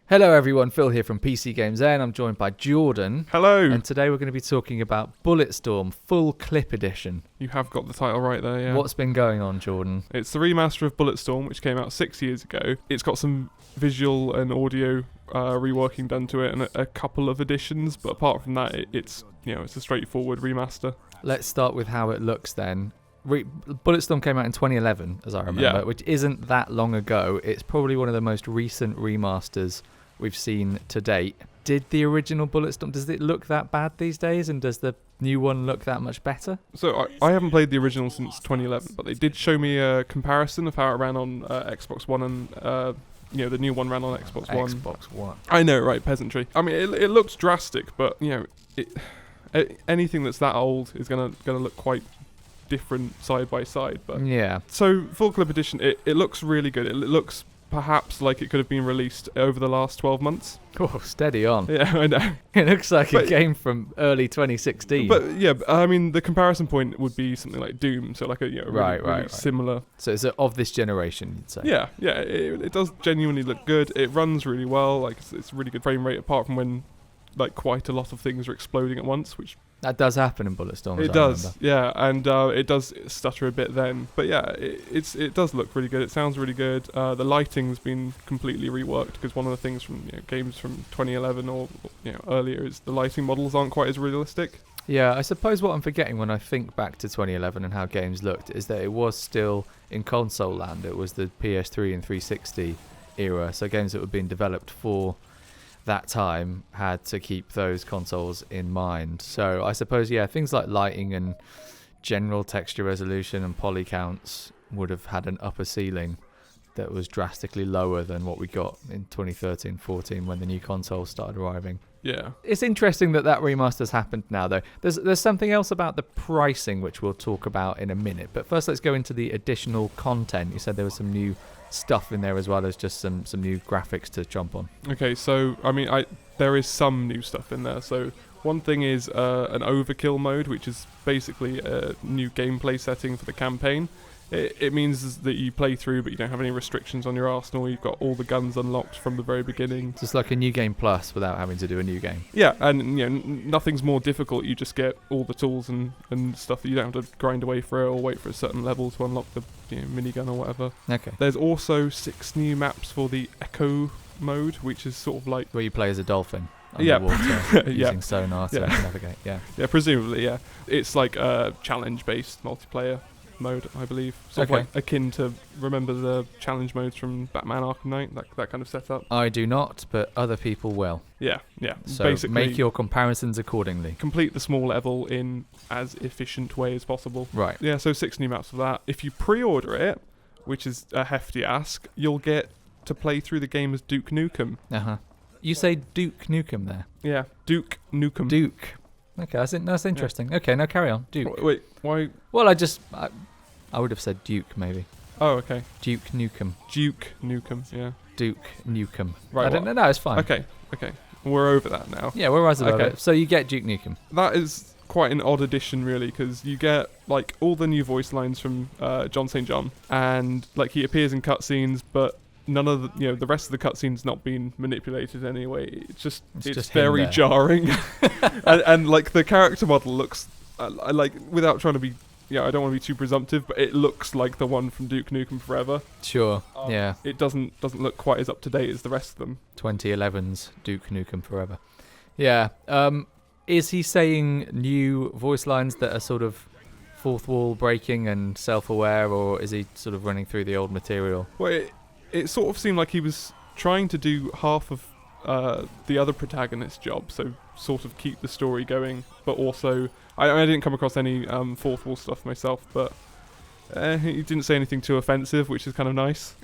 Hello everyone, Phil here from PCGamesN. I'm joined by Jordan. Hello. And today we're going to be talking about Bulletstorm Full Clip Edition. You have got the title right there, yeah. What's been going on, Jordan? It's the remaster of Bulletstorm, which came out 6 years ago. It's got some visual and audio reworking done to it and a couple of additions, but apart from that, it's a straightforward remaster. Let's start with how it looks then. Bulletstorm came out in 2011, as I remember, which isn't that long ago. It's probably one of the most recent remasters we've seen to date. Did the original Bulletstorm, does it look that bad these days, and does the new one look that much better? So I haven't played the original since 2011, but they did show me a comparison of how it ran on Xbox One and the new one ran on Xbox One. Xbox One. I know, right? Peasantry. I mean, it looks drastic, but anything that's that old is gonna look quite different side by side. But yeah. So full clip edition, it looks really good. It looks perhaps like it could have been released over the last 12 months. Oh, steady on. Yeah, I know. It looks like a game from early 2016. But yeah, I mean, the comparison point would be something like Doom, so like a really similar. So it's of this generation, you'd say. Yeah, it does genuinely look good. It runs really well. Like it's really good frame rate, apart from when like quite a lot of things are exploding at once, which that does happen in Bulletstorm. It does, yeah, and it does stutter a bit then. But yeah, it does look really good. It sounds really good. The lighting's been completely reworked because one of the things from games from 2011 or earlier is the lighting models aren't quite as realistic. Yeah, I suppose what I'm forgetting when I think back to 2011 and how games looked is that it was still in console land. It was the PS3 and 360 era, so games that were being developed for that time had to keep those consoles in mind. So I suppose, things like lighting and general texture resolution and poly counts would have had an upper ceiling that was drastically lower than what we got in 2013-14 when the new consoles started arriving. Yeah. It's interesting that remaster's happened now, though. There's something else about the pricing which we'll talk about in a minute. But first, let's go into the additional content. You said there was some new stuff in there as well as just some new graphics to jump on. Okay, so I mean, there is some new stuff in there. So one thing is an overkill mode, which is basically a new gameplay setting for the campaign. It means that you play through, but you don't have any restrictions on your arsenal. You've got all the guns unlocked from the very beginning. So it's like a new game plus without having to do a new game. Yeah, and nothing's more difficult. You just get all the tools and stuff that you don't have to grind away for it or wait for a certain level to unlock the minigun or whatever. Okay. There's also 6 new maps for the Echo mode, which is sort of like where you play as a dolphin. Underwater, using sonar to navigate. Yeah, presumably, yeah. It's like a challenge-based multiplayer mode, I believe. Sort of like akin to, remember the challenge modes from Batman Arkham Knight, that kind of setup. I do not, but other people will. Yeah. So basically, make your comparisons accordingly. Complete the small level in as efficient way as possible. Right. Yeah, so 6 new maps for that. If you pre-order it, which is a hefty ask, you'll get to play through the game as Duke Nukem. Uh-huh. You say Duke Nukem there? Yeah, Duke Nukem. Duke. Okay, that's interesting. Yeah. Okay, now carry on. Duke. Wait, why? Well, I would have said Duke, maybe. Oh, okay. Duke Nukem. Duke Nukem, yeah. Duke Nukem. Right. I don't know. No, it's fine. Okay. We're over that now. Yeah, we're right about it. So you get Duke Nukem. That is quite an odd addition, really, because you get like all the new voice lines from John St. John, and like he appears in cutscenes, but none of the the rest of the cutscenes not being manipulated anyway. It's just very jarring, and like the character model looks like, without trying to be. I don't want to be too presumptive, but it looks like the one from Duke Nukem Forever. Sure, yeah. It doesn't look quite as up to date as the rest of them. 2011's Duke Nukem Forever. Yeah. Is he saying new voice lines that are sort of fourth wall breaking and self-aware, or is he sort of running through the old material? Well, it sort of seemed like he was trying to do half of the other protagonist's job, so sort of keep the story going, but also I didn't come across any fourth wall stuff myself, but he didn't say anything too offensive, which is kind of nice.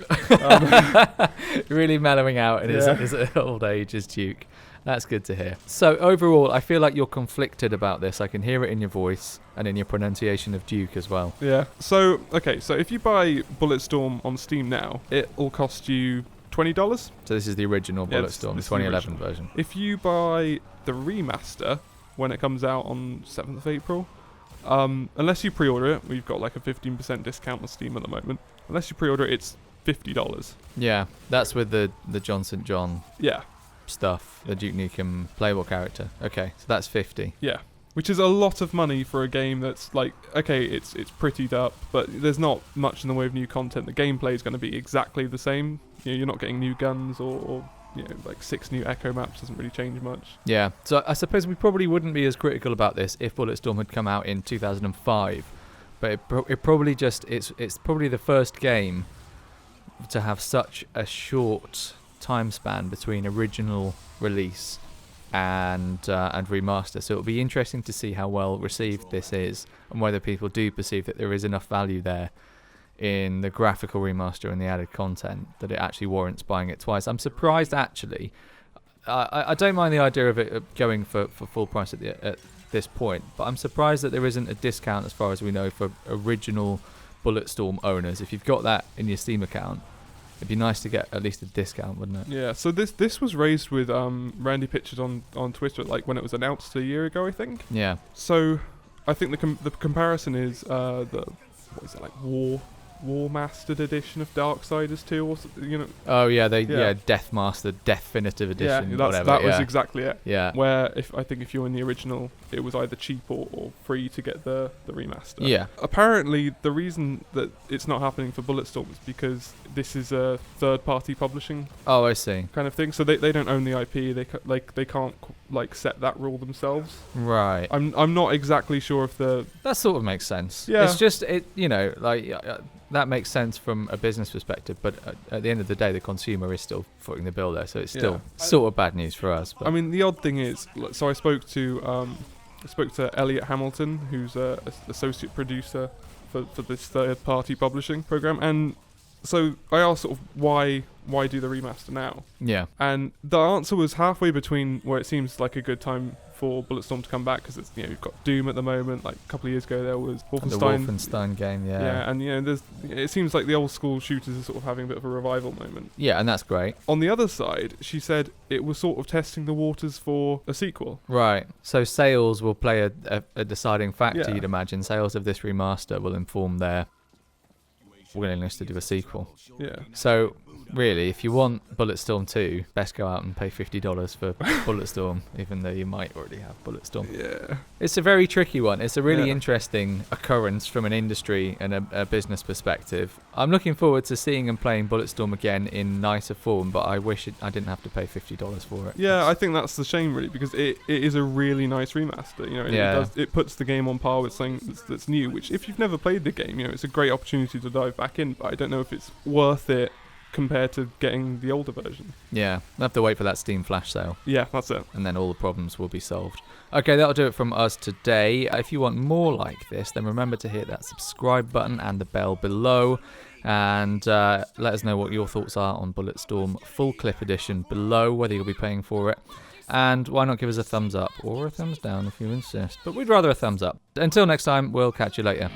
Really mellowing out in his old age as Duke. That's good to hear. So overall, I feel like you're conflicted about this. I can hear it in your voice and in your pronunciation of Duke as well. Yeah. So if you buy Bulletstorm on Steam now, it'll cost you $20. So this is the original Bulletstorm, the 2011 version. If you buy the remaster when it comes out on 7th of April, unless you pre-order it, we've got like a 15% discount on Steam at the moment. Unless you pre-order it, it's $50. Yeah, that's with the John St. John Yeah, stuff, the Duke Nukem playable character. Okay, so that's 50. yeah. Which is a lot of money for a game that's like, okay, it's prettied up, but there's not much in the way of new content. The gameplay is going to be exactly the same. You know, you're not getting new guns or you know, like 6 new echo maps doesn't really change much. Yeah, so I suppose we probably wouldn't be as critical about this if Bulletstorm had come out in 2005, but it probably just it's probably the first game to have such a short time span between original release and remaster. So it'll be interesting to see how well received this is and whether people do perceive that there is enough value there in the graphical remaster and the added content that it actually warrants buying it twice. I'm surprised actually. I don't mind the idea of it going for full price at this point, but I'm surprised that there isn't a discount as far as we know for original Bulletstorm owners. If you've got that in your Steam account, it'd be nice to get at least a discount, wouldn't it? Yeah, so this was raised with Randy Pitchford on Twitter, like when it was announced a year ago, I think. Yeah. So I think the comparison is the what is it, like War Mastered edition of Darksiders 2 or something, you know. Oh yeah, Death Master Definitive Edition. Yeah, whatever. that was exactly it. Yeah. Where if you're in the original, it was either cheap or free to get the remaster. Yeah. Apparently, the reason that it's not happening for Bulletstorm is because this is a third-party publishing. Oh, I see. Kind of thing. So they don't own the IP. They can't like set that rule themselves. Right. I'm not exactly sure if that sort of makes sense. Yeah. It's just that makes sense from a business perspective, but at the end of the day, the consumer is still footing the bill there, so it's still sort of bad news for us. But. I mean, the odd thing is, so I spoke to Elliot Hamilton, who's a associate producer for this third-party publishing program, and so I asked sort of why do the remaster now? Yeah. And the answer was halfway between where it seems like a good time for Bulletstorm to come back, because it's, you know, you've got Doom at the moment. Like a couple of years ago, there was Wolfenstein. The Wolfenstein game, yeah. Yeah, and you know, it seems like the old school shooters are sort of having a bit of a revival moment. Yeah, and that's great. On the other side, she said it was sort of testing the waters for a sequel. Right. So sales will play a deciding factor, Yeah. you'd imagine. Sales of this remaster will inform their willingness to do a sequel. Yeah. So really, if you want Bulletstorm 2, best go out and pay $50 for Bulletstorm, even though you might already have Bulletstorm. Yeah. It's a very tricky one. It's a really interesting occurrence from an industry and a business perspective. I'm looking forward to seeing and playing Bulletstorm again in nicer form, but I wish I didn't have to pay $50 for it. Yeah, I think that's the shame, really, because it is a really nice remaster. You know, it puts the game on par with something that's new, which if you've never played the game, you know, it's a great opportunity to dive back in, but I don't know if it's worth it compared to getting the older version. Yeah, we'll have to wait for that Steam Flash sale. Yeah, that's it. And then all the problems will be solved. Okay, that'll do it from us today. If you want more like this, then remember to hit that subscribe button and the bell below. And let us know what your thoughts are on Bulletstorm Full Clip Edition below, whether you'll be paying for it. And why not give us a thumbs up or a thumbs down if you insist. But we'd rather a thumbs up. Until next time, we'll catch you later.